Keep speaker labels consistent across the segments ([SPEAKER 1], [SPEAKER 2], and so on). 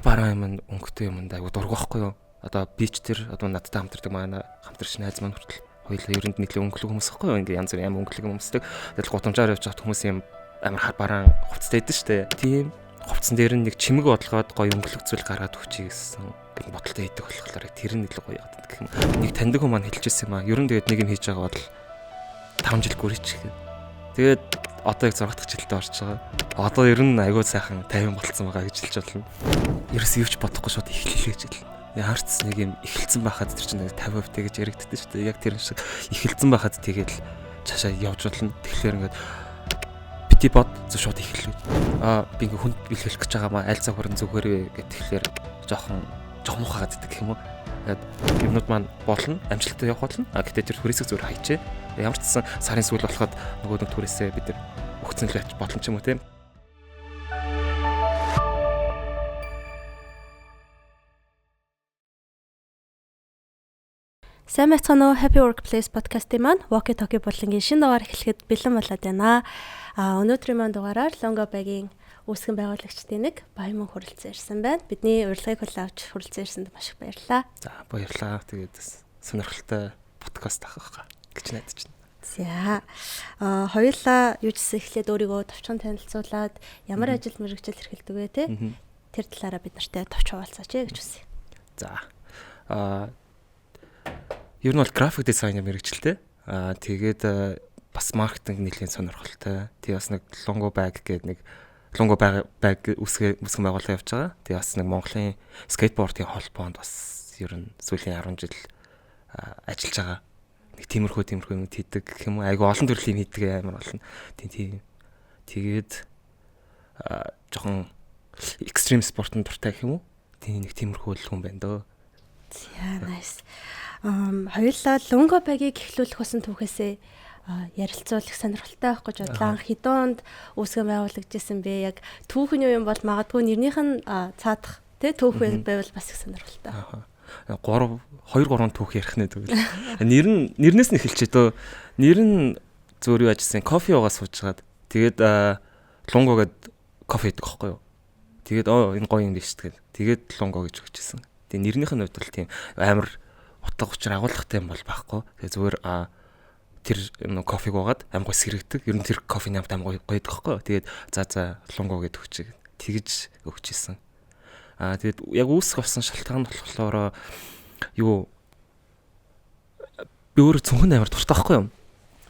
[SPEAKER 1] бараа юм өнгөтэй юм айгу дург байхгүй юу? Одоо бич тэр одоо надтай хамтардаг манай хамтарч найз маань хүртэл хоёулаа ерөнд нэлийн өнгөлөг хүмүүс байхгүй юу? Ингээ янз бүрийн аим өнгөлөг хүмүүстэй. Тэгэл гудамжаар явж хат хүмүүс юм амар хар бараан хувцастай идэв штэ. Тийм хувцсан дээр нь нэг чимэг бодлогоод гоё өнгөлөг зүйл гаргаад өгчий гэсэн. Би бодолтой идэх болохоор тэр нь илүү гоё яагаад гэх юм. Нэг таньдаг хүмүүс маань хэлчихсэн юм аа. Ерөн тэгээд нэг юм хийж байгаа бол 5 жил гүрийч гэх. Тэгээд одоо яг 6 дахь жилдээ орж байгаа. Одоо ер нь айгүй сайхан 50 болцсон байгаа гэж хэлж болно. Ерөөс юу ч бодохгүй шууд эхлэе гэж хэлнэ. Яарч нэг юм эхэлсэн байхад тэр чинь 50% гэж яригддаг шүү дээ. Яг тэр шиг эхэлсэн байхад тэгээд цаашаа явж болно. Тэгэхээр ингээд бити бод шууд эхэллээ. Би ингээ хүнд бэлгэлэх гэж байгаа маа аль цаг хүрэн зүгээрээ гэх тэгэхээр жоохон мухагаад идэх юм уу. Юмнууд маань болно, амжилттай явах болно. Гэтээ тэр хүрээсээ зүгээр хайчээ. Ямар ч гэсэн сарын сүүл болоход нөгөө нэг түрээсээ бид нар өгцөн л байж болно ч юм уу тийм.
[SPEAKER 2] Сайн мэцхан Happy Workplace подкастын маань Walkie Talkie болонгийн шинэ дугаар эхлэхэд бэлэн болоод байна. Өнөөдрийн маань дугаараар Longo Bag-ийн үүсгэн байгуулагчдын нэг Баяман хүрэлцэн ирсэн байна. Бидний урилгыг хүлээн авч хүрэлцэн ирсэнд маш их баярлалаа.
[SPEAKER 1] За баярлалаа. Тэгээд сонирхолтой подкаст авах гэж найдаж байна.
[SPEAKER 2] За хоёулаа юу ч гэсэн эхлээд өөрийгөө товчхон танилцуулаад ямар ажил мэргэжил эрхэлдэг вэ те? Тэр талаараа бид нартай товч хуваалцаач гэж хүсье.
[SPEAKER 1] За ер нь бол график дизайнер мэргэжилтэй. Тэгээд бас маркетинг нэлийн сонирхолтой. Тэгээ бас нэг Longo Bag гэдэг нэг Longo Bag үүсгэн байгуулалт явж байгаа. Тэгээ бас нэг Монголын скейтбордын холбоонд бас ер нь сүүлийн 10 жил ажиллаж байгаа. Нэг тиймэрхүү юм хийдэг гэх юм уу. Айгу олон төрлийн юм хийдэг амар болно. Тийм. Тэгээд жоохон экстрим спортын дуртай гэх юм уу. Тийм нэг тиймэрхүү л хүн байна дөө.
[SPEAKER 2] За nice. Хоёулаа Longo Bag-ийг эхлүүлэх болсон түүхээсээ ярилцуулах сонирхолтой байх гэж бодлоо. Хэдэн онд үүсгэн байгуулагдсан бэ? Яг түүхэн юу юм бол магадгүй нэрнийх нь цаадах тий түүх байвал бас их сонирхолтой.
[SPEAKER 1] 2-3 түүх ярих нэ тэгвэл. Нэрнээс нь эхэлчихээ дөө. Нэр нь зөөр юу ажилласан? Кофе уугаа суужгаад. Тэгээд Longo гэд кофе идэг байхгүй юу? Тэгээд энэ гоё юм биш тэгээд. Тэгээд Longo гэж өгчээсэн. Тэгээд нэрнийх нь хувьд бол тийм амар утга учир агуулгатай юм бол байхгүй. Тэгээ зүгээр тэр кофег уугаад амар гоё сэрэгдэг. Ер нь тэр кофений амт амар гоё идэх байхгүй. Тэгээд за Longo гэдэг өгчээ. Тэгж өгчээсэн. Тэгээд яг үүсэх болсон шалтгаан нь болохоор юу би өөрөө цүнхэн амар дуртай байхгүй юу.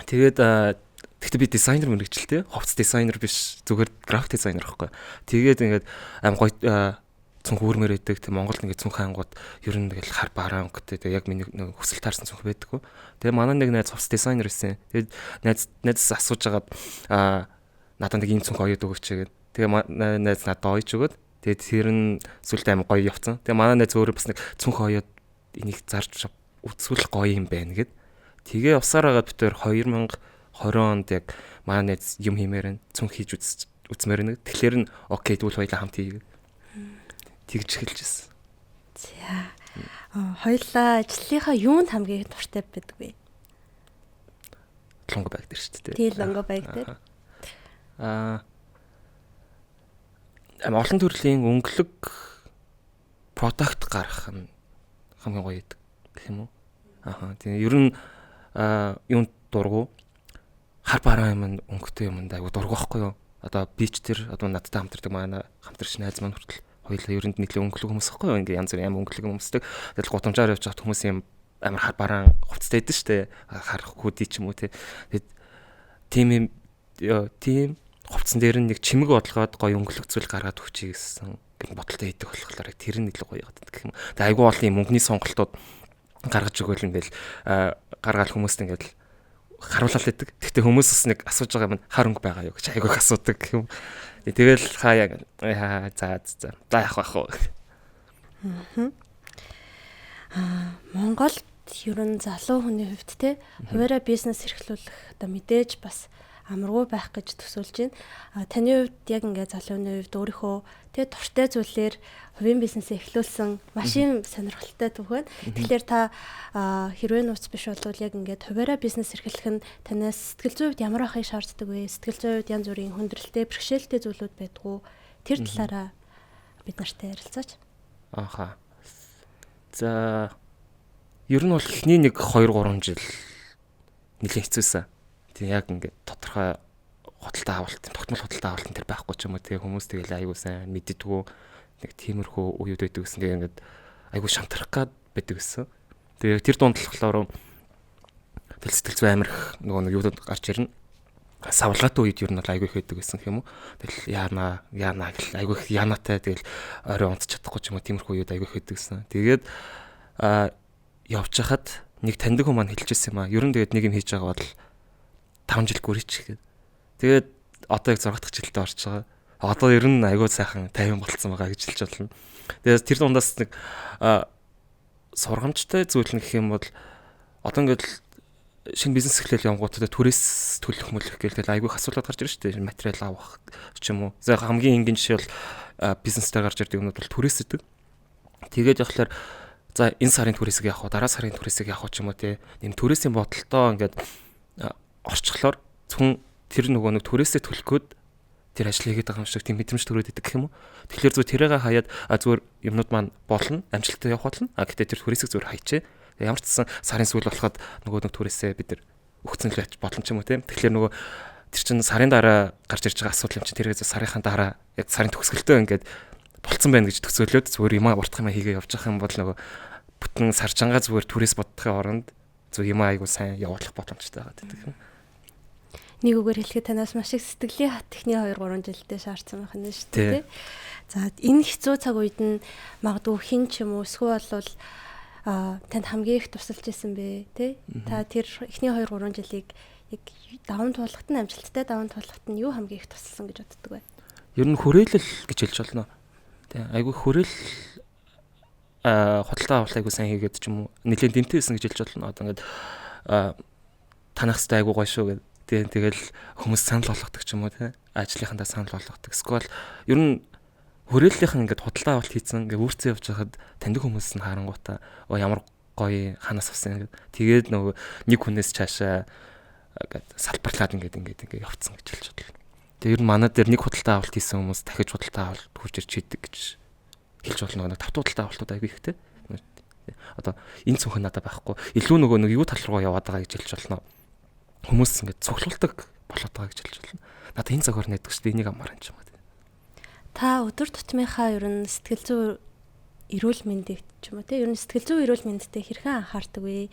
[SPEAKER 1] Тэгээд тэгтээ би дизайнер мэргэжилтэй. Хувцас дизайнер биш зүгээр график дизайнер байхгүй. Тэгээд ингээд амар гоё цүнх үүрмээр байдаг. Тэг Монголд ингээд цүнх ангууд ер нь тэгэл хар бараа өнгөтэй. Тэг яг миний хүсэл таарсан цүнх байдаггүй. Тэгээ манай нэг найз хувцас дизайнер байсан. Тэгээд найзаас асууж агаад надад нэг ийм цүнх оёд өгөөч гэдэг. Тэгээ найз надад оёж өгөөд тэгээд тэр нь сүлд амар гоё явцсан. Тэгээ манай найз өөрөө бас нэг цүнх оёд энийг зарж үзвэл гоё юм байна гэд. Тэгээ усаар агаад битээр 2020 онд яг манай найз юм хиймээр нь цүнх хийж үзмээр нэг. Тэгэхээр нь окей дүүл хоёлаа хамт хийгээд тэгж эхэлжсэн.
[SPEAKER 2] За. Хоёлаа ажлынхаа юунд хамгийн дуртай байдаг вэ?
[SPEAKER 1] Longo Bag дээр шүү дээ.
[SPEAKER 2] Тийм Longo Bag дээр.
[SPEAKER 1] Олон төрлийн өнгөлөг продакт гаргах нь хамгийн гоё гэдэг гэх юм уу? Тийм ер нь юунд дургу хар бараа юм өнгөтэй юм айгу дург байхгүй юу? Одоо бич тэр одоо надтай хамтардаг манай хамтарч найз маань хүртэл хоёулаа ерөнд нэлийн өнгөлөг хүмүүс байхгүй юу? Ингээ янз бүрийн аим өнгөлөг хүмүүстэй. Тэгэл гудамжаар явж хат хүмүүс юм амар хар бараан хувцастай идэв штэ. Харахгүй дий ч юм уу те. Тэгээд тийм хувцсан дээр нь нэг чимэг бодлогоод гоё өнгөлөг зүйл гаргаад өгчий гэсэн. Гэн бодолтой идэх болохоор тэр нь илүү гоё яагаад гэх юм. Тэгээд айгүй олон юм мөнгөний сонголтууд гаргаж өгөөл ингээл гаргаал хүмүүст ингээл харуулаад идэг. Гэхдээ хүмүүс бас нэг асууж байгаа юм хар өнгө байгаа юу гэж айгүй их асуудаг гэх юм. Тэгэл хаяа за яах вэ?
[SPEAKER 2] Монголд ер нь залуу хүний хувьд те хуваараа бизнес эрхлүүлэх одоо мэдээж бас амаргүй байх гэж төсөөлж байна. Таны хувьд яг ингээд залууны хувьд өөрийнхөө тэ дуртай зүйлээр хувийн бизнесээ эхлүүлсэн маш юм сонирхолтой түүх байна. Тэгэхээр та хэрвээ нууц биш бол яг ингээд хуваараа бизнес эрхлэх нь танаас сэтгэл зүйн хувьд ямар ахыг шаарддаг вэ? Сэтгэл зүйн хувьд янз бүрийн хүндрэлтэй, бэрхшээлтэй зүйлүүд байдгүй. Тэр талаараа бид нартай ярилцаач.
[SPEAKER 1] Ааха. За ер нь бол эхний 1 2 3 жил нэлээд хэцүүсэн. Тийм яг ингээд тодорхой худалдаа авалт, тогтмол худалдаа авалт тэр байхгүй ч юм уу. Тэгээ хүмүүс тэгэл айгуу сайн мэддэггүй нэг тиймэрхүү үеуд байдаг гэсэн. Тэгээ ингээд айгуу шамтрах гад байдаг гэсэн. Тэгээ тэр дунд болохоор тэл сэтгэл зүй амирх нөгөө нэг юудад гарч ирнэ. Савлгаатай үед ер нь бол айгүй их байдаг гэсэн юм уу. Тэгэл яана гэл айгүй их яанатай тэгэл орой унтч чадахгүй ч юм уу тиймэрхүү үед айгүй их байдаг гэсэн. Тэгээд явж хахад нэг таньдаг хүн маань хэлчихсэн юм аа. Ер нь тэгээд нэг юм хийж байгаа бол 5 жил гүрийч гэдэг. Тэгээд одоо яг 6 дахь жилдээ орж байгаа. Одоо ер нь айгүй сайхан 50 болцсон байгаа гэж хэлж болно. Тэгээд тэр дундаас нэг сургамжтай зүйл нь гэх юм бол одоо ингээд шинэ бизнес эхлээл явгуудад түрээс төлөх мөлөх гээл айгүй их асуудал гарч ирж штэ материал авах ч юм уу. За хамгийн энгийн жишээ бол бизнестэй гарч ирдэг юмуд бол түрээс идэг. Тэгээд явахлаар за энэ сарын түрээсийг явах уу, дараа сарын түрээсийг явах уу ч юм уу те. Нэм түрээсийн бодолтой ингээд орчихлоор зөвхөн тэр нөгөө нэг түрээсээ төлөх гээд тэр ажил хийгээд байгаа юм шиг тийм мэдрэмж төрөөд идэг гэх юм уу. Тэгэхээр зөв тэрээгээ хаяад зүгээр юмнууд маань болно, амжилттай явах болно. Гэтээ тэр түрээсийг зүгээр хайчээ. Ямар ч гэсэн сарын сүүл болоход нөгөө нэг түрээсээ бид нар өгцөн л байж болно ч юм уу тийм. Тэгэхээр нөгөө тэр чинь сарын дараа гарч ирж байгаа асуудал юм чинь тэргээ сарынхаа дараа яг сарын төгсгөлтөө ингээд болцсон байна гэж төсөөлөөд зүгээр юм уртах юм хийгээ явж байгаа юм бол нөгөө бүтэн сарчангаа зүгээр түрээс бодохын оронд зөв юм айгуу сайн явуулах боломжтой байгаа гэдэг юм.
[SPEAKER 2] Нэг үгээр хэлэхэд танаас маш их сэтгэлийн хат техний 2 3 жилдээ шаардсан байх нь шүү дээ. За энэ хэцүү цаг үед нь магадгүй хин ч юм уу эсвэл болвол танд хамгийн их тусалж исэн бэ тий? Та тэр эхний 2 3 жилийг яг даван туулахт нь амжилттай даван туулахт нь юу хамгийн их тусалсан гэж боддог вэ?
[SPEAKER 1] Ер нь хүрээлэл гэж хэлж болно. Тий. Айгүй хүрээл худалдаа авалт айгүй сайн хийгээд ч юм уу нэлээд дэмтэйсэн гэж хэлж болно. Одоо ингээд танах хэвээр айгүй гоё шүү гэдэг. Тэгэл хүмүүс санал болгодог ч юм уу тий. Ажлынхандаа санал болгодог. Эсвэл ер нь хүрээллийнхэн ингээд худалдаа авалт хийцэн ингээд үүрцэн явж байхад таньдаг хүмүүс нь харангуйтаа ямар гоё ханаас авсан ингээд тэгээд нөгөө нэг хүнээс цаашаа ингээд салбарлаад ингээд явцсан гэж хэлж бодлоо. Тэгээд ер нь манай дээр нэг худалдаа авалт хийсэн хүмүүс дахиж худалдаа авалт хурж ирж хийдэг гэж хэлж болно. Нэг 5 худалдаа авалтууд айгүй ихтэй. Одоо энэ цүнхэн надад байхгүй. Илүү нөгөө нэг юу тал руу яваад байгаа гэж хэлж болно. Хүмүүс ингээд цуглуулдаг болоод байгаа гэж хэлж болно. Надад энэ цагаар найддаг шүү дээ. Энийг амаар юм ч юм уу.
[SPEAKER 2] Та өдөр тутмынхаа ер нь сэтгэл зүй эрүүл мэндийг ч юм уу те ер нь сэтгэл зүй эрүүл мэндтэй хэрхэн анхаардаг вэ?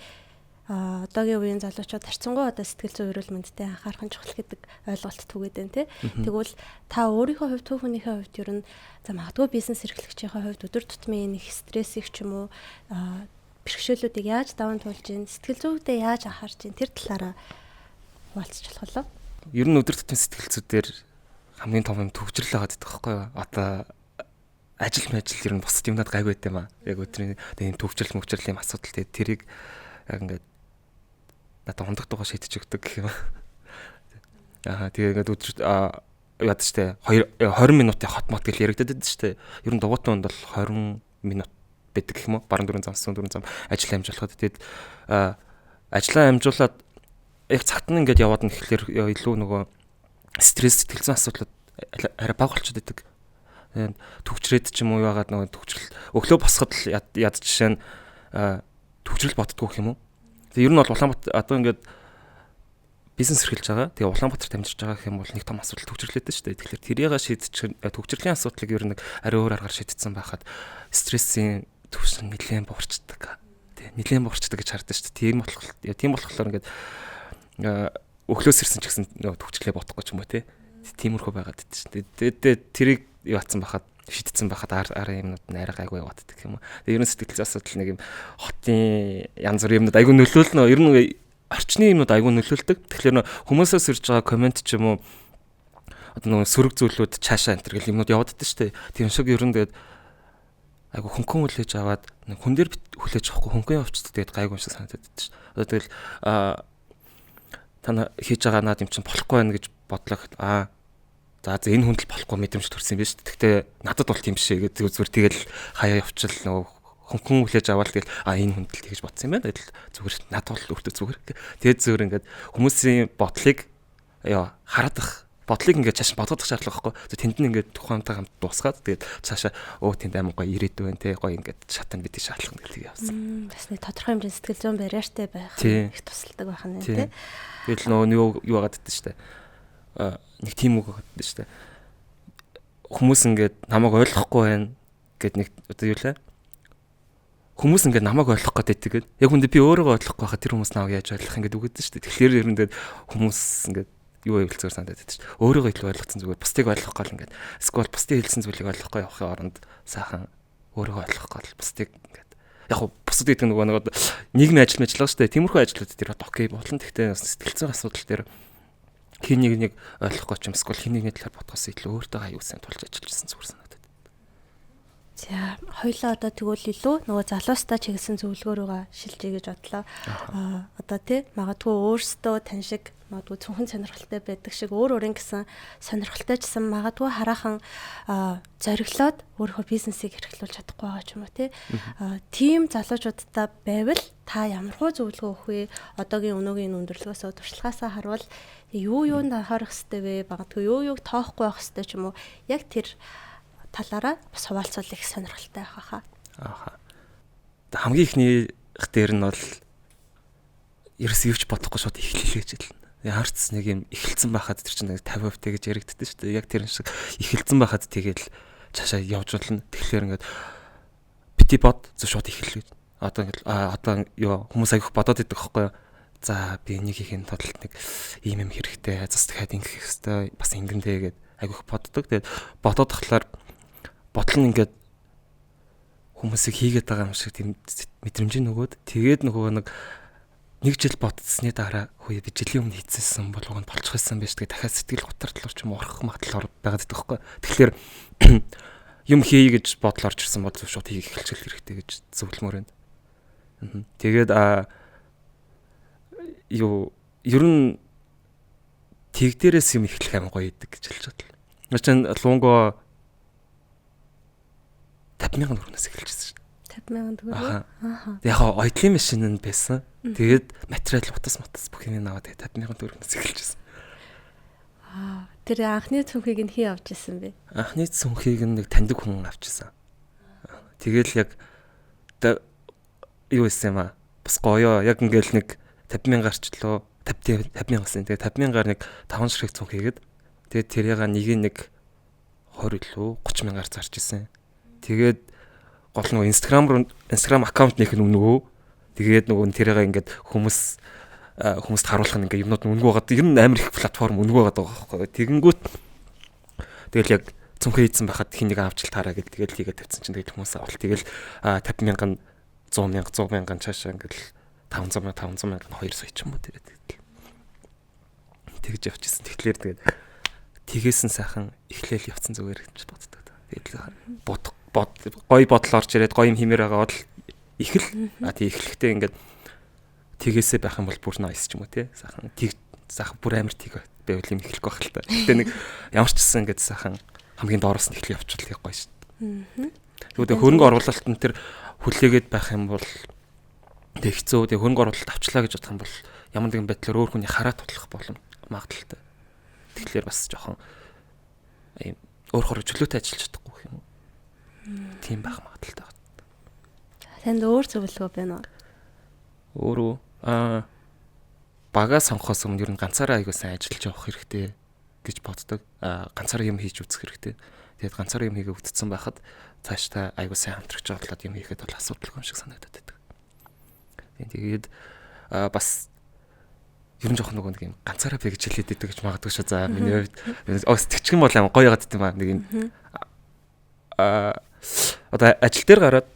[SPEAKER 2] Одоогийн үеийн залуучууд харьцангуй одоо сэтгэл зүй эрүүл мэндтэй анхаарах нь чухал гэдэг ойлголт түгээд байна те. Тэгвэл та өөрийнхөө хувьд төв хүнийхээ хувьд ер нь за магадгүй бизнес эрхлэгчийн хувьд өдөр тутмын нэг стрессийг ч юм уу бэрхшээлүүдийг яаж даван туулж гин сэтгэл зүйдээ яаж анхаарч гин тэр талаараа хуваалцчих болов.
[SPEAKER 1] Ер нь өдөр тутмын сэтгэл зүйдээр хамгийн том юм төвчрөл байгаа гэдэг байхгүй юу? Одоо ажил ер нь бусад юмнад гайгүй байт юм аа. Яг өдрийн энэ төвчрөл юм асуудал тэгээд тэрийг яг ингээд надад хондогдгоо шийдэж өгдөг гэх юм. Тэгээ ингээд өдөр яад штэ 20 минутын хот мот гэл яригдаад байдаг штэ. Ер нь дугуйтан донд бол 20 минут байдаг гэх юм уу? Баруун дөрөв зам ажил амжуулахад тэгээд ажлаа амжуулаад яг цагт нь ингээд яваад нь ихлээр илүү нөгөө стресс сэтгэл зүйн асуудлууд арай бага болчиход байдаг. Төвчрээд ч юм уу яагаад нөгөө төвчрэл өглөө босоход л яд жишээ нь төвчрэл боддгоо гэх юм уу. Тэгээ ер нь бол Улаанбаатар одоо ингээд бизнес эрхэлж байгаа. Тэгээ Улаанбаатарт амьдарч байгаа гэх юм бол нэг том асуудал төвчрлээдэж шүү дээ. Тэгэхээр тэрийг шийдчих төвчрлийн асуудлыг ер нь арай өөр аргаар шийдсэн байхад стрессийн төвшин нэлээд буурчдаг. Тэгээ нэлээд буурчдаг гэж хардаг шүү дээ. Тийм болохоор ингээд өглөөс ирсэн ч гэсэн төвчлээ бодохгүй ч юм уу тиймэрхүү байгаад байдаг шүү дээ. Тэгээд тэрийг яатсан байхад шийдсэн байхад араа юмнууд найраа гайгүй яваад байдаг юм. Тэгээд ер нь сэтгэл асуудал нэг юм хотын янз бүр юмнууд айгүй нөлөөлнө. Ер нь орчны юмнууд айгүй нөлөөлдөг. Тэгэхээр хүмүүсээс ирж байгаа комент ч юм уу одоо нэг сөрөг зүйлүүд цаашаа энэ гэл юмнууд яваад байдаг шүү дээ. Тийм шиг ер нь тэгээд айгүй хөнгөн хүлээж аваад хүн дээр хүлээж авахгүй хөнгөн явчихдаг. Тэгээд гайгүй юм шиг санагдаад байдаг шүү. Одоо тэгэл тана хийж байгаа наад юм чинь болохгүй байна гэж бодлоо. За энэ хүнд л болохгүй мэдрэмж төрсэн юм биш. Гэхдээ надад бол тийм биш ээ гэдэг зүгээр тэгэл хаяа явчил нөгөө хөнгөн хүлээж аваад тэгэл энэ хүнд л тэгж бодсон юм байна. Тэгэл зүгээр надад бол өөртөө зүгээр. Тэгээд зүгээр ингээд хүмүүсийн бодлыг хараад ах бодлыг ингээд цааш бодох шаардлага байхгүй. Тэнд нь ингээд тухайнтай хамт дуусгаад тэгээд цаашаа тэнд амар гоё ирээдүй байна те гоё ингээд шатанд бид шатлах нэг тийг явсан.
[SPEAKER 2] Бас нэг тодорхой хэмжээний сэтгэл зүйн барьяартай байх их тусалдаг байх нь те.
[SPEAKER 1] Тэгэл нөгөө юу яагаад гэдэг штэ. Нэг тийм үг гэдэг штэ. Хүмүүс ингээд намайг ойлгохгүй байна гэд нэг одоо юу лээ. Хүмүүс ингээд намайг ойлгох гэдэг. Яг үндэ би өөрийгөө ойлгохгүй байхад тэр хүмүүс намайг яаж ойлгох ингээд үгэдэж штэ. Тэгэхээр ер нь хүмүүс ингээд юу хэлцээр санагдаад байдаг шүү. Өөрийгөө илүү ойлгоцсон зүгээр бусдыг ойлгох гол ингээд эсвэл бусдыг хэлсэн зүйлийг ойлгохгүй явахын оронд сайхан өөрийгөө ойлгох гол бусдыг ингээд яг хуу бусд гэдэг нөгөө нийгмийн ажил мэжлээ шүү дээ. Тиймэрхүү ажлууд дээр бод окей болно. Гэхдээ сэтгэл зүйн асуудал дээр хин нэг ойлгохгүй ч юм эсвэл хин нэгний талаар бодгоос илүү өөртөө аюул сайн тулж ажиллаж ирсэн зүгээр санагдаад.
[SPEAKER 2] За хоёлаа одоо тэгвэл илүү нөгөө залуустаа чиглэсэн зөвлөгөөрөө шилжиж гэж бодлоо. Одоо тий магадгүй өөрсдөө тань шиг магадгүй цүнхэн сонирхолтой байдаг шиг өөрийн гэсэн сонирхолтой ч гэсэн магадгүй хараахан зориглоод өөрийнхөө бизнесийг эрхлүүлж чадахгүй байгаа ч юм уу тий. Тим залуучуудтай байвал та ямархуу зөвлөгөө өгөх вэ? Одоогийн өнөөгийн өндөрлөгөөсөө туршлагаасаа харвал юу юунд анхаарах хэрэгтэй вэ? Магадгүй юу юуг тоохгүй байх хэрэгтэй ч юм уу? Яг тэр талаараа бас хуваалцвал их сонирхолтой байх хаа.
[SPEAKER 1] Хамгийн ихний дээр нь бол ерөөс юуч бодохгүй шууд эхлэлээ гэж хэлнэ. Харц нэг юм эхэлсэн байхад тэр чинь 50% гэж яригддаг шүү дээ. Яг тэр шиг эхэлсэн байхад тэгэл цаашаа явж болно. Тэгэхээр ингээд бити бод зөв шууд эхэллээ. Одоо ингээд одоо юу хүмүүс аявих бодоод идэх байхгүй юу? За би нэг ихийн тодолт нэг ийм юм хэрэгтэй. Зас дахиад ингэх хэрэгтэй. Бас ингэндээ гээд аявих боддог. Тэгээд бодоод тахлаар бодол нь ингээд хүмүүсийг хийгээд байгаа юм шиг тийм мэдрэмж нөгөөд тэгээд нөгөө нэг жил бодсны дараа хөөе би жилийн өмнө хийцсэн бол уг нь болчих байсан байж тэгээд дахиад сэтгэл готартлуур ч юм орох магадлал байгаад байдаг хгүй. Тэгэхээр юм хийе гэж бодол орж ирсэн бол шууд хийх эхэлчихэл хэрэгтэй гэж зөвлөмөр байна. Тэгээд юу ер нь тэг дээрээс юм эхлэх амар гоё идэг гэж хэлж бодлоо. Начин лунго 50,000 төгрөгнөөс эхэлчихсэн шүү.
[SPEAKER 2] 50,000 төгрөг.
[SPEAKER 1] Яг ойдлын машин нь байсан. Тэгээд материал утас бүх юм аваад тэгээд 50,000 төгрөгнөөс эхэлчихсэн.
[SPEAKER 2] Тэр анхны цүнхийг нь хий авч ирсэн бэ?
[SPEAKER 1] Анхны цүнхийг нэг таньдаг хүн авчихсан. Тэгэл яг юу хийсэн юм аа? Бас гоёо. Яг ингээл нэг 50,000 гарчлоо. 50,000 гэсэн. Тэгээд 50,000-аар нэг 5 ширхэг цүнх хийгээд тэгээд тэрийг нэг 20 лөө 30,000-аар зарж исэн. Тэгээд гол нөгөө Instagram аккаунт нэх нь өнгөө. Тэгээд нөгөө тэрийг ингээд хүмүүст харуулах нь ингээд юмнууд өнгөө байгаа. Ер нь амар их платформ өнгөө байгаа байхгүй. Тэгэнгүүт тэгэл яг цүнхээ хийсэн байхад хин нэг авчил таараа гэл тэгэл хийгээд тавьсан чинь тэгэл хүмүүс авал тэгэл 50,000 100,000 цаашаа ингээд 500,000 2 сая ч юм уу тэгээд тэгж явчихсан. Тэгэхээр тэгээд тгээсэн сайхан эхлээл явцсан зүгээр гэж боддог. Тэгээд гой бодол орж ирээд гоё юм химээр байгаа бол эхэл тий эхлэхдээ ингээд тэгээсээ байх юм бол бүр nice ч юм уу тий сайхан сайхан бүр амар тийг байвал юм эхлэх байх л та. Гэтэ нэг ямар ч гэсэн ингээд сайхан хамгийн доороос нь эхлэх явчихвал их гоё шүү дээ. Тэгвэл хөрөнгө оруулалт нь тэр хүлээгээд байх юм бол тэг хэцүү. Тэг хөрөнгө оруулалт авчлаа гэж бодох юм бол ямар нэгэн байдлаар өөр хүний хараа тутлах болон магадaltaй. Тэгэхээр бас жоохон ийм өөр хөрөг чөлөөтэй ажиллаж чадахгүй юм уу? Тийм байх магадaltaй байна.
[SPEAKER 2] Танд өөр зөвлөгөө байна уу?
[SPEAKER 1] Өөрөө багаа сонгохоос өмнө ер нь ганцаараа аягүй сайн ажиллаж явах хэрэгтэй гэж боддог. Ганцаараа юм хийж үзэх хэрэгтэй. Тэгээд ганцаараа юм хийгээ үтцсэн байхад цаашдаа аягүй сайн хамтрагч бодлоод юм хийхэд бол асуудалгүй юм шиг санагдаад байдаг. Тэгээд бас ер нь жоох нэг юм ганцаараа би гэж хэлээд байдаг гэж магадгүй шүү. За миний хувьд тэгчих юм бол амар гоё яагаад гэдэм нэг юм одоо ажил дээр гараад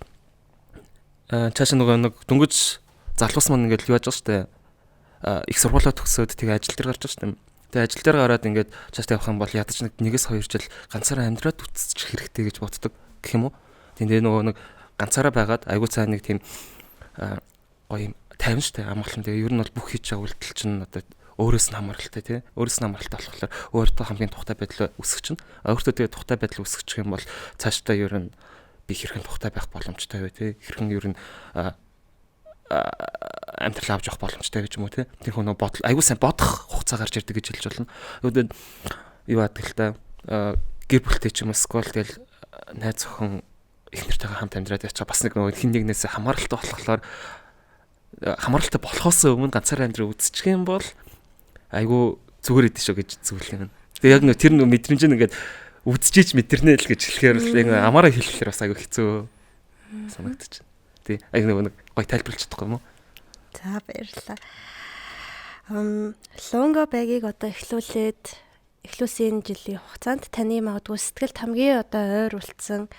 [SPEAKER 1] цаашаа нэг дөнгөж залуус маань ингээд юу яаж байгаа шүү дээ. Их сургуулаа төгсөөд тэгээ ажил дээр гарч байгаа шүү дээ. Тэгээ ажил дээр гараад ингээд цаашдаа явах юм бол ядаж нэгээс 2 жил ганцаараа амьдраад үтсчих хэрэгтэй гэж боддог гэх юм уу. Тэгээ нөгөө нэг ганцаараа байгаад айгуу цаа нэг тийм гоё юм тайван шүү дээ. Амгалан тэгээ ер нь бол бүх хийж байгаа үйлдэл чинь одоо өөрөөс нь хамааралтай тий. Өөрөөс нь хамааралтай болохоор өөртөө хамгийн тухтай байдал үүсгэж чинь. Өөртөө тэгээ тухтай байдал үүсгэж юм бол цаашдаа ер нь би хэрхэн тухтай байх боломжтой вэ тий. Хэрхэн ер нь амьдрал авч явах боломжтой гэж юм уу тий. Тэр хүн бодол аягүй сайн бодох хугацаа гарч ирдэг гэж хэлж болно. юу адаг л та гэр бүлтэй ч юм уу скол тэгэл найз охин их нэртэйгээ хамт амьдраад ячаа бас нэг нөгөө хин нэгнээс хамааралтай болохоор хамааралтай болохоос өмнө ганцаараа амьдрал үзчих юм бол айгу зүгээр идэв шүү гэж зөвлөх юм. Тэгээ яг тэр нөгөө мэдрэмж нь ингээд үзчихэж мэдэрнэ л гэж хэлэхээр яг амаараа хэлэхээр бас айгу хэцүү санагдчих. Тий. Аяг нэг гоё тайлбарлаж чадахгүй юм уу?
[SPEAKER 2] За баярлалаа. Лонго байгийг одоо эхлүүлсэн жилийн хугацаанд таны магадгүй сэтгэлд хамгийн одоо ойр улцсан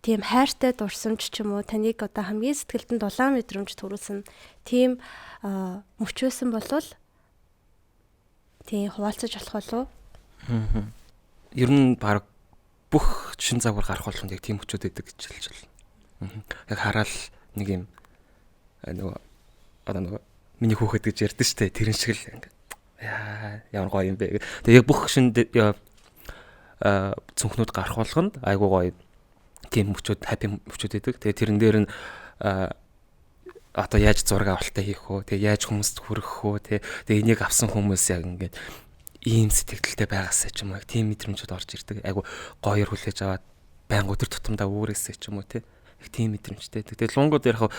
[SPEAKER 2] тийм хайртай дурсамж ч юм уу таныг одоо хамгийн сэтгэлд нь дулаан мэдрэмж төрүүлсэн тийм мөчөөсөн болвол тийм хуваалцаж болох болов уу?
[SPEAKER 1] Ер нь баг бүх шин загвар гарах болгонд яг тийм мөчөөд идэг гэж хэлж байна. Яг хараал нэг юм нөгөө одоо нөгөө миний хүүхэд гэж ярьдэн штэ тэрэн шиг л ингээд ямар гоё юм бэ. Тэгээ яг бүх шин цүнхнүүд гарах болгонд айгуу гоё тийм мөчөөд хаппи мөчөөд идэг. Тэгээ тэрэн дээр нь одоо яаж зураг авалтаа хийх вэ? Тэгээ яаж хүмүүст хүргэх вэ? Тэгээ энийг авсан хүмүүс яг ингээд ийм сэтгэлдэлтэй байгаасаа ч юм уу тийм мэдрэмжүүд орж ирдэг. Айгуу гоёор хүлээж аваад байнга өдөр тутамдаа үүрээсээ ч юм уу те. Яг тийм мэдрэмжтэй. Тэгээ лонгод яг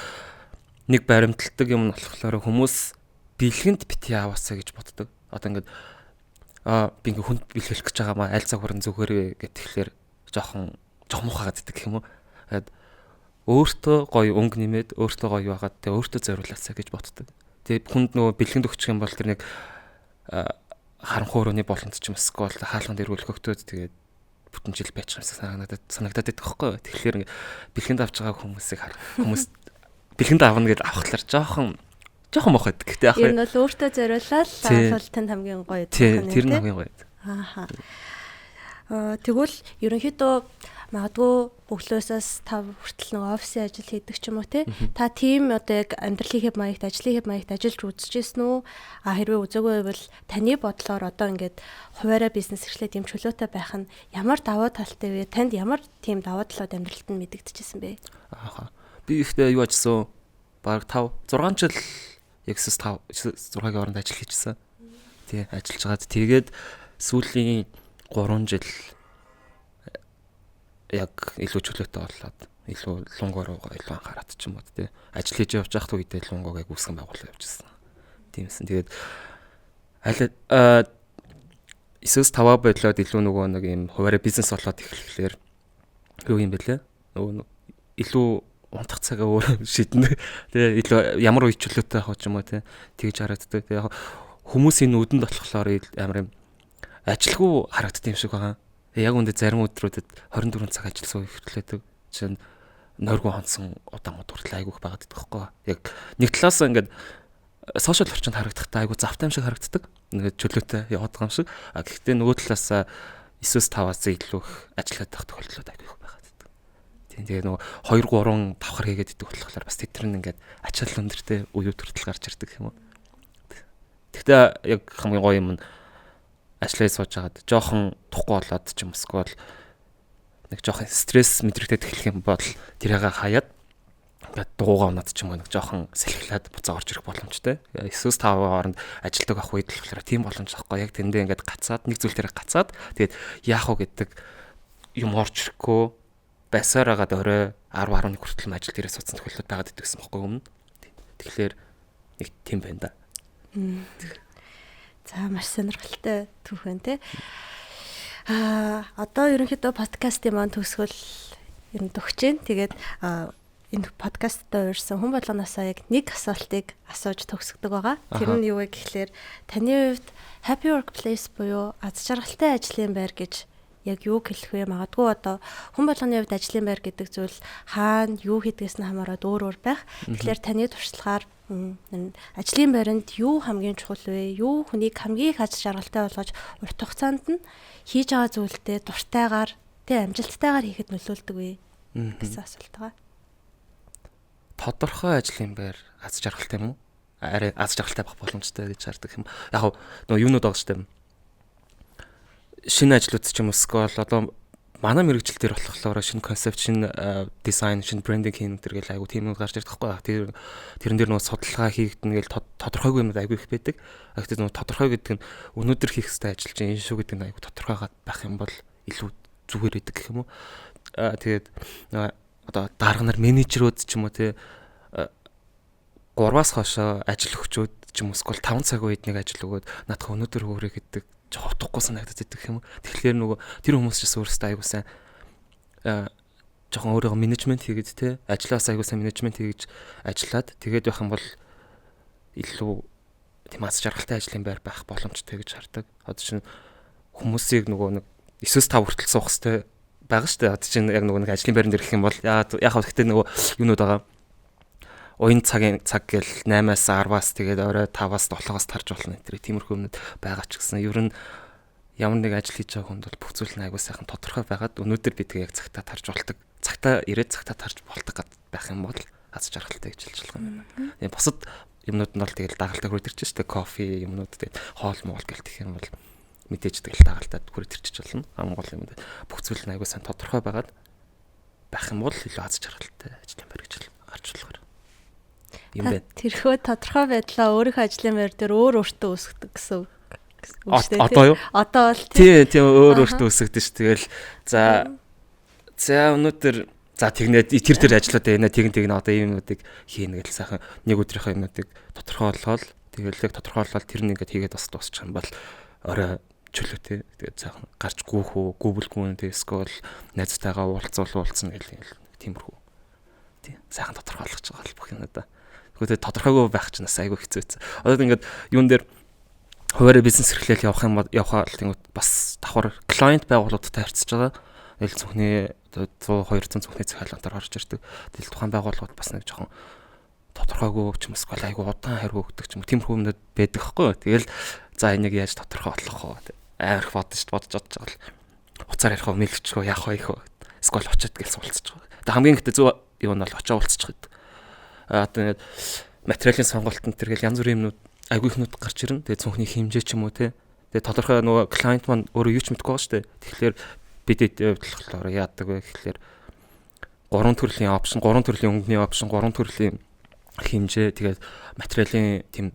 [SPEAKER 1] нэг баримталдаг юм нь болохоор хүмүүс бэлгэнд бити аваасаа гэж боддог. Одоо ингээд би ингээ хүнд бэлгэлэх гэж байгаа маа аль загвар нь зүгээрээ гэттэгэхээр жоохон муухайгаад идэх гэх юм уу. Өөртөө гоё өнгө нэмээд өөртөө гоё байгаад тэгээ өөртөө зориулаасаа гэж боддог. Тэгээ хүнд нөгөө бэлгэнд өгчих юм бол тэр нэг харанхуй өрөөний болонд ч юм эсвэл хаалган дээр үлгөхтөөд тэгээд бүтэн жил байж байгаа санагдаад идэх байхгүй. Тэгэхээр ингээ бэлгэнд авч байгаа хүмүүс бэлгэнд авна гэж авахлаар жоохон мохот гэхдээ яг
[SPEAKER 2] энэ бол өөртөө зориулаад авал танд хамгийн гоё
[SPEAKER 1] гэх юм. Тэр нь хамгийн гоё.
[SPEAKER 2] Ааха. Тэгвэл ерөнхийдөө магадгүй өглөөсөөс 5 хүртэл нэг офисын ажил хийдэг ч юм уу те. Та тийм одоо яг амьдралын хэв маягт, ажлын хэв маягт ажиллаж үзчихсэн үү? Хэрвээ үзээгүй бол таны бодлоор одоо ингээд хуваараа бизнес эрхлээд юм чөлөөтэй байх нь ямар давуу талтай вэ? Танд ямар тийм давуу талууд амьдралд нь мэдэгдэжсэн бэ?
[SPEAKER 1] Ааха. Би ихтэй юу ажилласан? Бараг 6 жил Exos 6-гийн оронд ажил хийжсэн. Тий, ажиллаж гаад тэгээд сүүлийн 3 жил яг илүү чөлөөтэй болоод илүү лунгоор илүү анхаарат ч юм уу тий. Ажил хийж явж байхад үедээ лунгог яг үүсгэн байгуулах явжсэн. Тиймсэн. Тэгээд Exos 5 бодлоод илүү нөгөө нэг юм хуваараа бизнес болоод эхлэхлээр юу юм бэлээ? Нөгөө илүү унтах цагаа өөр шийднэ. Тэгээ илүү ямар үе чөлөөтэй авах юм уу те. Тэгж харагддаг. Тэгээ яг хүмүүсийн нүдэнд болохоор амар юм ажилгүй харагддаг юм шиг байгаа. Яг үндэ зарим өдрүүдэд 24 цаг ажилласан хэвтлээдэг. Чинь нойргүй хонсон удаамууд хүртэл айгүйх байгаад байдаг байхгүй. Яг нэг талаас ингээд сошиал орчинд харагдахтаа айгүй завтай юм шиг харагддаг. Ингээд чөлөөтэй яваад байгаа юм шиг. Гэхдээ нөгөө талаас Exos 5-аас илүү их ажиллаад байх тохиолдлууд айгүйх байгаа. Тэгээ нөгөө 2 3 давхар хийгээд идэх болохоор бас тэдэр нь ингээд ачаал өндөртэй үеүүд хүртэл гарч ирдэг юм уу. Тэгтээ яг хамгийн гоё юм нь ажиллаа сууж хагаад жоохон тухгүй болоод ч юм эсвэл нэг жоохон стресс мэдрэгдээд эхлэх юм бол тэрийг хаяад ингээд дуугаа унаад ч юм уу нэг жоохон салхилаад буцаа орж ирэх боломжтой. Exos 5 хооронд ажилдаг ах үед л болохоор тийм боломж авахгүй. Яг тэндээ ингээд гацаад нэг зүйл дээр гацаад тэгээд яах вэ гэдэг юм орж ирэхгүй байсаар агаад орой 10 11 хүртэл ажил дээрээ суудсан тохиолдол байгаад идэгсэн байхгүй өмнө. Тэгэхээр нэг тийм байна да.
[SPEAKER 2] За маш сонирхолтой түүх байна те. Одоо ерөнхийдөө подкастын маань төгсгөл ер нь төгсөж байна. Тэгээд энэ подкасттай уурсан хүн болгоноосоо яг нэг асуултыг асууж төгсгдөг байгаа. Тэр нь юу вэ гэхлээр таны хувьд happy workplace буюу аз жаргалтай ажлын байр гэж яг юу хэлэх вэ? Магадгүй одоо хүн болгоны хувьд ажлын байр гэдэг зүйл хаана юу хийдгээс нь хамаарат өөр байх. Тэгэхээр таны туршлагаар ажлын байранд юу хамгийн чухал вэ? Юу хүнийг хамгийн их аз жаргалтай болгож урт хугацаанд нь хийж байгаа зүйлдээ дуртайгаар амжилттайгаар хийхэд нөлөөлдөг вэ? Гэсэн асуулт байгаа.
[SPEAKER 1] Тодорхой ажлын байр аз жаргалтай юм уу? Арай аз жаргалтай байх боломжтой гэж хардаг юм. Яг нөгөө юунууд байгаа шүү дээ. Шинэ ажлууд ч юм уу эсвэл одоо манай мэрэгжил дээр болохоор шинэ концепт, шинэ дизайн, шинэ брендинг хийн гэдэг айгу тийм юм гарч ирдэг байхгүй. Тэрэн дээр нөгөө судалгаа хийгдэнэ гэж тодорхойгүй юм айгу их байдаг. Гэхдээ нөгөө тодорхой гэдэг нь өнөөдөр хийх ёстой ажил чинь энэ шүү гэдэг нь айгу тодорхойгаад байх юм бол илүү зүгээр байдаг гэх юм уу. Тэгээд одоо дарга нар менежерүүд ч юм уу те 3-аас хойшоо ажил өгчүүд ч юм уу эсвэл 5 цаг үед нэг ажил өгөөд наадах өнөөдөр хөөрэй гэдэг жохотохгүй санагдаад байдаг юм. Тэгэхээр нөгөө тэр хүмүүс ч өөрсдөө аягүй сайн жоохон өөрийгөө менежмент хийгээд те ажлаас аягүй сайн менежмент хийж ажиллаад тэгээд байх юм бол илүү тийм аз жаргалтай ажлын байр байх боломжтой гэж хардаг. Одоо чинь хүмүүсийг нөгөө нэг 9-5 хүртэл суух хэрэгтэй байгаа шүү дээ. Одоо чинь яг нөгөө нэг ажлын байранд ирэх юм бол яг гэхдээ нөгөө юунууд байгаа. Уян цаг гэл 8-аас 10-аас тэгээд орой 5-аас 7-аас тарж болно гэдэг тиймэрхүү юмнууд байгаа ч гэсэн ер нь ямар нэг ажил хийж байгаа хүнд бол бүх зүйл нь аягүй сайхан тодорхой байгаад өнөөдөр бид яг цагтаа тарж болдог. Цагтаа ирээд цагтаа тарж болдог байх юм бол аз жаргалтай гэж хэлж байгаа юм байна. Бусад юмнууд нь бол тэгэл дагалтай хүрээд ирчих шүү дээ. Кофе юмнууд тэгээд хоол моол гэлтэх юм бол мэдээж тэгэл дагалтай хүрээд ирчих болно. Хамгийн гол юм дээ. Бүх зүйл нь аягүй сайн тодорхой байгаад байх юм бол илүү аз жаргалтай ажлын байр гэж гарч болохоор
[SPEAKER 2] тэрхүү тодорхой байдлаа өөрийнхөө ажлын байр дээр өөртөө үүсгдэг гэсэн үг шүү дээ.
[SPEAKER 1] Одоо юу?
[SPEAKER 2] Одоо бол
[SPEAKER 1] тийм өөртөө үүсгдэг ш. Тэгэл за өнөөдөр за тэгнэ тэр ажлууд байна. Тэгнэ одоо ийм юмнуудыг хийнэ гэж сайхан нэг өдрийнхөө юмнуудыг тодорхойлгоод тэгэлэг тодорхойлоод тэр нь ингээд хийгээд бас дуусчих юм бол орой чөлөөтэй. Тэгээд сайхан гарч гүүх гүүбэлгүүн тэскол найзтайгаа уулзсан гэл тиймэрхүү. Тийм сайхан тодорхойлгож байгаа бүх юм надаа. Гэхдээ тодорхойгүй байх чинь бас айгүй хэцүү. Одоо ингээд юун дээр хуваарь бизнес эрхлээл явахаа тэнгууд бас давхар клиент байгууллагуудтай харьцаж байгаа. Тэгэл зөвхний 100-200 зөвхний захиалгантаар орж ирдэг. Тэгэл тухайн байгууллагууд бас нэг жоохон тодорхойгүй ч юм уу айгүй удаан хариу өгдөг ч юм уу тиймэрхүү юмнууд байдаг хгүй. Тэгэл за энийг яаж тодорхой болгох вэ? Амар их бодож байгаа л уцаар ярих уу, мэлчих үү, яах вэ их вэ? Эсвэл очиод гэл суулцаж байгаа. Тэгээ хамгийн ихтэй зөв юм нь бол очоо уулзчих гэдэг. Одоо материалын сонголтод тэргээл янз бүрийн юмнууд айгүй ихнүүд гарч ирнэ. Тэгээ цүнхний хэмжээ ч юм уу те. Тэгээ тодорхой нөгөө клиент маань өөрөө юу ч мэдгүй байгаа шүү дээ. Тэгэхээр бид болохоор яадаг вэ гэхэлэр 3 төрлийн опшн, 3 төрлийн өнгөний опшн, 3 төрлийн хэмжээ тэгээд материалын тийм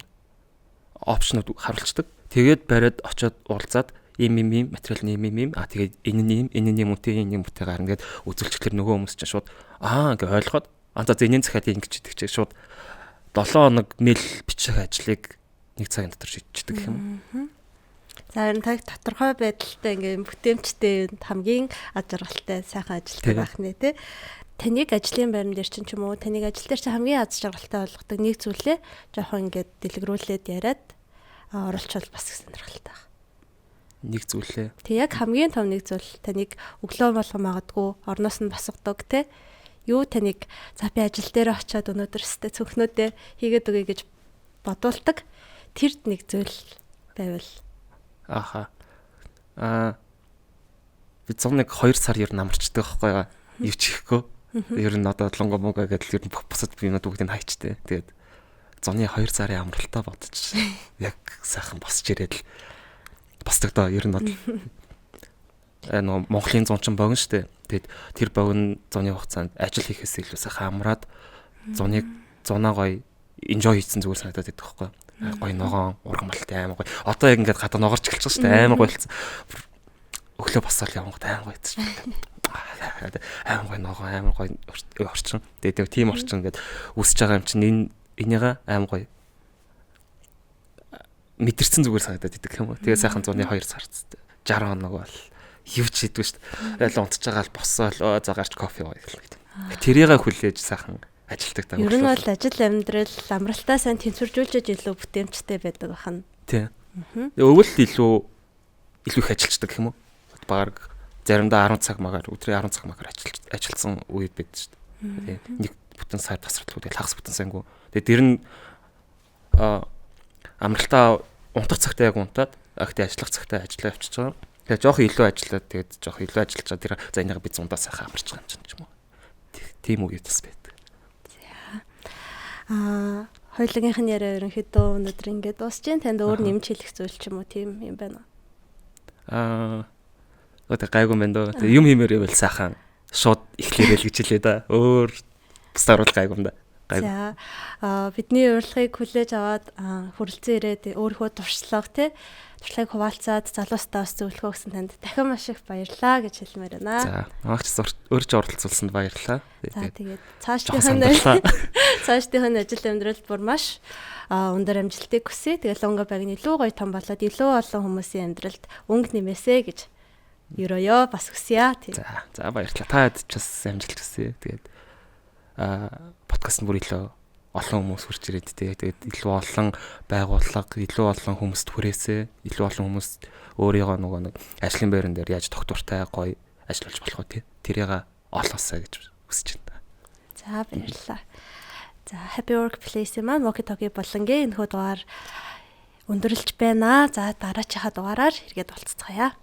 [SPEAKER 1] опшнууд харуулцдаг. Тэгээд бариад очиод уулзаад ийм материал нь ийм тэгээд энэ нь мөтэй гарна гэд үзүүлчихлэр нөгөө хүмүүс чинь шууд ингээ ойлгоод за зэний захиад ингэж идэх чинь шууд 7 хоног мэйл бичих ажлыг 1 цагийн дотор шийдчихдэг юм.
[SPEAKER 2] За энэ таг тодорхой байдалтай ингээм бүтээмжтэй хамгийн аз жаргалтай сайхан ажилтдаг байх нэ тий. Таныг ажлын байран дээр чинь ч юм уу таныг ажил дээр чинь хамгийн аз жаргалтай болгодог нэг зүйлээ жоохон ингээд дэлгэрүүлээд яриад оруулчвал бас их сонирхолтой байна.
[SPEAKER 1] Нэг зүйлээ.
[SPEAKER 2] Тэг яг хамгийн том нэг зүйл таныг өглөө болгон магадгүй орноос нь босгодог тий. Юу таныг за би ажил дээр очиод өнөөдөр өстэй цөнхнөөдөө хийгээд өгье гэж бодуулдаг. Тэр нэг зүйл байвал
[SPEAKER 1] аха. Би 102 сар ер нь амарчдаг байхгүй юу? Юу ч ихгүй. Ер нь одоо лонго мөнгө гэдэл ер нь бусад биенүүд бүгдийг хайчтэй. Тэгээд 102 сарын амралтаа бодож яг сайхан босч ирээд л босдогдоо ер нь нөгөө Монголын 100 ч богино штэ. Тэгээд тэр богино зуны хугацаанд ажил хийхээс илүү сайхан амраад зунаа гоё enjoy хийсэн зүгээр санагдаад байдаг байхгүй юу? Гоё ногоон ургамалтай аймаг гоё. Одоо яг ингээд гадаа ногоорч эхэлж байгаа штэ аймаг байлцсан. Өглөө босоод явангууд аймаг гоё. Аймаг гоё ногоон аймаг гоё орчин. Тэгээд тийм орчин ингээд үсэж байгаа юм чинь энийгээ аймаг гоё мэдэрсэн зүгээр санагдаад идэг юм уу. Тэгээ сайхан 102 сард 60 хоног бол юу ч хийдгүй шүү дээ. Айл унтж байгаа л босоол за гарч кофе ууя гэх юм. Тэрийг хүлээж сайхан ажилдаг даа.
[SPEAKER 2] Ер нь бол ажил амьдрал амралтаа сайн тэнцвэржүүлж илүү бүтээмжтэй байдаг бахан.
[SPEAKER 1] Тийм. Өвөл илүү их ажилчдаг юм уу? Бараг заримдаа 10 цаг магаар өдрийн 10 цаг магаар ажилласан үед байдаг шүү дээ. Нэг бүтэн сар тасралтгүй тэгэл хагас бүтэн сангу. Тэгээ дэр нь амралтаа унтах цагтаа яг унтаад ахтай ажиллах цагтаа ажиллаа явчихж байгаа. Тэгээ жоох илүү ажиллаад тэгээд жоох илүү ажиллаж байгаа. Тэр за энийг би зундаа сайхан амарч байгаа юм ч юм уу. Тийм үе бас байдаг.
[SPEAKER 2] За хоёулынх нь яриа ерөнхийдөө өнөөдөр ингээд дуусч जैन. Танд өөр нэмж хэлэх зүйл ч юм уу тийм юм байна уу?
[SPEAKER 1] одоо гайгүй байна дөө. Тэгээ юм хиймээр ивэл сайхан шууд ихлээрэл гэж хэлээ да. Өөр бусдаар бол гайгүй юм да.
[SPEAKER 2] За бидний урилгыг хүлээж аваад хүрэлцэн ирээд өөрийнхөө туршлага туршлагыг хуваалцаад залуустаа бас зөвлөхөө гэсэн танд дахин маш их баярлалаа гэж хэлмээр байна.
[SPEAKER 1] За намайг ч өөр ч оролцуулсанд баярлалаа.
[SPEAKER 2] За тэгээд цаашдын ажил амьдралд бүр маш өндөр амжилтыг хүсье. Тэгээд Лонго баг нь илүү гоё том болоод илүү олон хүмүүсийн амьдралд өнгө нэмээсэ гэж ерөөё бас хүсье.
[SPEAKER 1] За баярлалаа. Таад ч бас амжилт хүсье. Тэгээд подкаст нь бүр илүү олон хүмүүс хүрч ирээд тэгээд илүү олон байгууллага, илүү олон хүмүүст хүрээсээ, илүү олон хүмүүст өөрийгөө нөгөө нэг ажлын байран дээр яаж тогтвортой гоё ажиллаж болох вэ тэрийг олоосаа гэж хүсэж байна.
[SPEAKER 2] За баярлалаа. За Happy Workplace маань Walkie-talkie болонгийн энэхүү дугаар өндөрлж байна. За дараачихаа дугаараар эргээд уулзцгаая.